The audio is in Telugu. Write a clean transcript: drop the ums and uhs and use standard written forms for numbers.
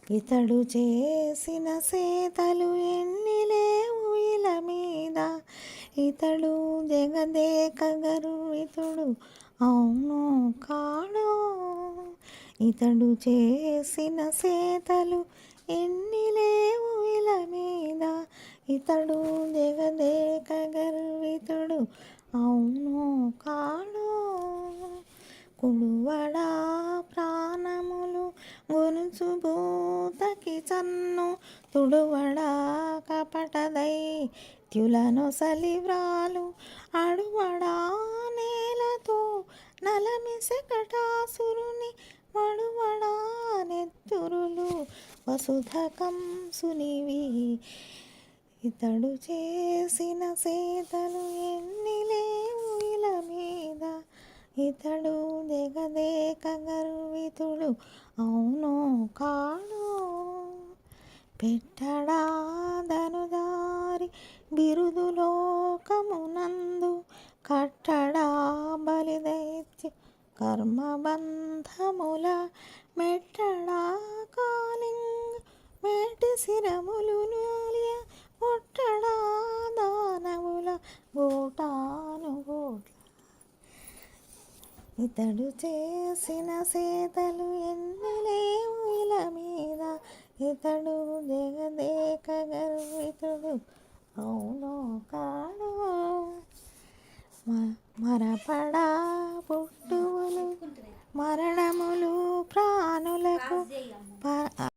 ఇతడు చేసిన సేతలు ఎన్ని లేవు ఇల మీద, ఇతడు జగదేక గర్వితుడు అవును కాడో. ఇతడు చేసిన సేతలు ఎన్ని లేవు ఇల మీద, ఇతడు జగదేక గర్వితుడు అవును కాడో. కుడువడా ప్రాణములు గొనుచు భూతకి చన్ను, తుడువడా కపట దైత్యులను సలివ్రాలు, అడువడా నేలతో నలమిసెకటాసురుని, మడువడా నెత్తురులు వసుధకంసునివి. ఇతడు చేసిన సేతలు ఎన్ని లేవు ఇల మీద, ఇతడు జగదేక గర్వితుడు అవును కాడో. పెట్టడా ధనుదారి బిరుదు లోకమునందు, కట్టడా బలిదైత్య కర్మబంధముల, మెట్టడా కాలింగ మేటి శిరములు నాల్య, పొట్టడా దానవుల గోటాను గోట్ల. ఇతడు చేసిన సేతలు ఎన్ని లేవు ఇల మీద, ఇతడు జగదేక గర్వితుడు అవును కాడో. మరపడా పుట్టువులు మరణములు ప్రాణులకు